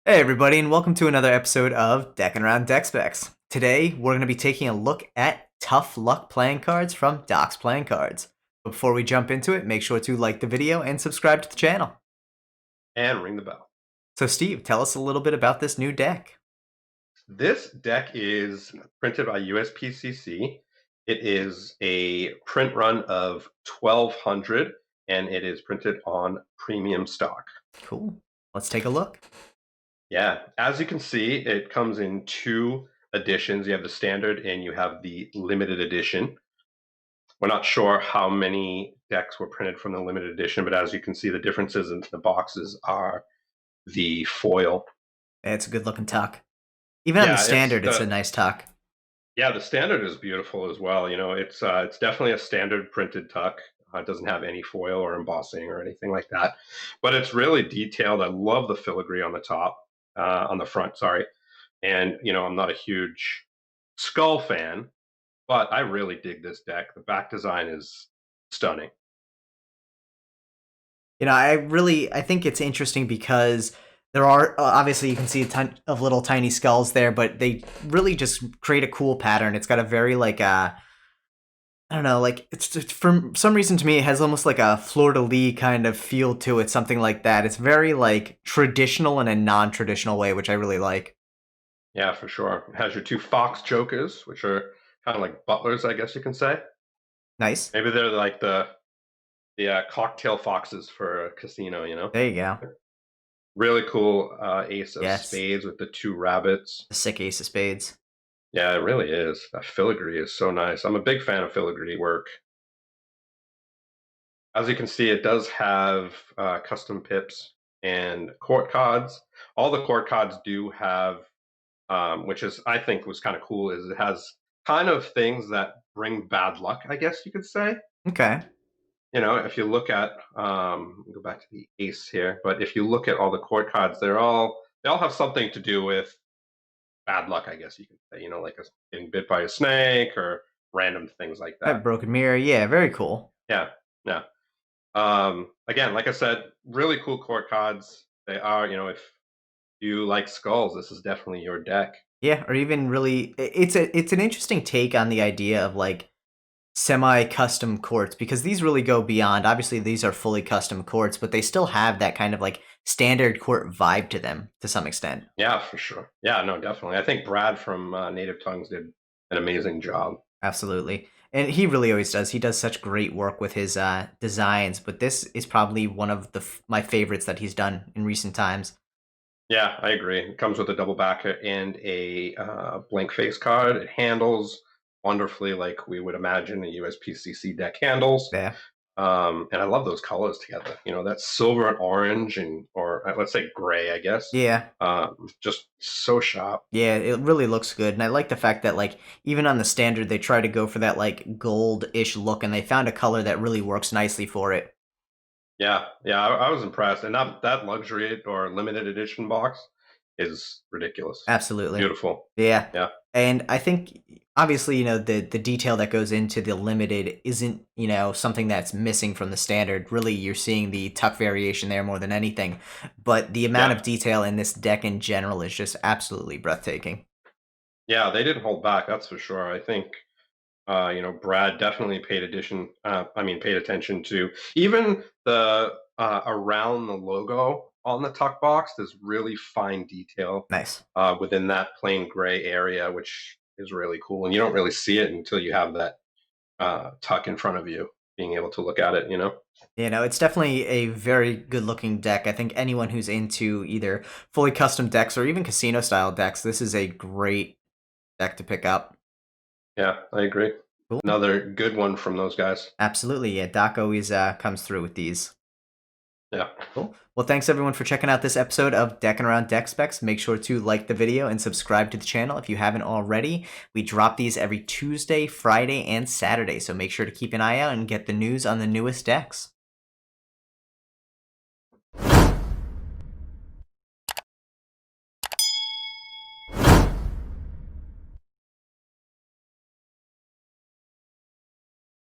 Hey everybody, and welcome to another episode of Deckin Around Deck Specs. Today, we're going to be taking a look at Tough Luck playing cards from Doc's Playing Cards. But before we jump into it, make sure to like the video and subscribe to the channel. And ring the bell. So Steve, tell us a little bit about this new deck. This deck is printed by USPCC. It is a print run of 1,200, and it is printed on premium stock. Cool. Let's take a look. Yeah, as you can see, it comes in two editions. You have the standard and you have the limited edition. We're not sure how many decks were printed from the limited edition, but as you can see, the differences in the boxes are the foil. It's a good looking tuck. Even on the Yeah, standard, it's a nice tuck. Yeah, the standard is beautiful as well. It's definitely a standard printed tuck. It doesn't have any foil or embossing or anything like that, but it's really detailed. I love the filigree on the top, on the front, sorry. And I'm not a huge skull fan, but I really dig this deck. The back design is stunning. I think it's interesting because there are obviously you can see a ton of little tiny skulls there, but they really just create a cool pattern. It's got a very I don't know, like it's for some reason to me it has almost like a fleur-de-lis kind of feel to it, something like that. It's very like traditional in a non-traditional way, which I really like. Yeah, for sure. It has your two fox jokers, which are kind of like butlers, I guess you can say. Nice. Maybe they're like the cocktail foxes for a casino. There you go. Really cool ace of Yes. spades with the two rabbits. The sick ace of spades. Yeah, it really is. That filigree is so nice. I'm a big fan of filigree work. As you can see, it does have custom pips and court cards. All the court cards do have, which is I think was kind of cool, is it has kind of things that bring bad luck, I guess you could say. Okay. If you look at, go back to the ace here, but if you look at all the court cards, they all have something to do with bad luck, I guess you can say. Like getting bit by a snake or random things like That that. broken mirror. Yeah, very cool. Yeah, yeah. Again, like I said, really cool court cards. They are, if you like skulls, this is definitely your deck. Yeah, or even really it's an interesting take on the idea of like semi-custom courts because these really go beyond. Obviously, these are fully custom courts, but they still have that kind of like standard court vibe to them to some extent. Yeah, for sure. Yeah, no, definitely. I think Brad from Native Tongues did an amazing job. Absolutely. And he really always does. He does such great work with his designs, but this is probably one of my favorites that he's done in recent times. Yeah, I agree. It comes with a double backer and a blank face card. It handles wonderfully like we would imagine a USPCC deck handles. Yeah. And I love those colors together. That silver and orange or let's say gray, I guess. Yeah. Just so sharp. Yeah, it really looks good. And I like the fact that like even on the standard they try to go for that like gold-ish look and they found a color that really works nicely for it. Yeah, yeah, I was impressed. And that luxury or limited edition box is ridiculous. Absolutely. Beautiful. Yeah. Yeah. And I think obviously, the detail that goes into the limited isn't, something that's missing from the standard. Really, you're seeing the tuck variation there more than anything. But the amount Yeah. of detail in this deck in general is just absolutely breathtaking. Yeah, they didn't hold back, that's for sure. I think Brad definitely paid attention to even the around the logo on the tuck box. There's really fine detail Nice. within that plain gray area, which is really cool. And you don't really see it until you have that tuck in front of you, being able to look at it. It's definitely a very good looking deck. I think anyone who's into either fully custom decks or even casino style decks, this is a great deck to pick up. Yeah, I agree. Cool. Another good one from those guys. Absolutely. Yeah, Doc always comes through with these. Yeah. Cool. Well, thanks everyone for checking out this episode of Deckin Around Deck Specs. Make sure to like the video and subscribe to the channel if you haven't already. We drop these every Tuesday, Friday, and Saturday, so make sure to keep an eye out and get the news on the newest decks.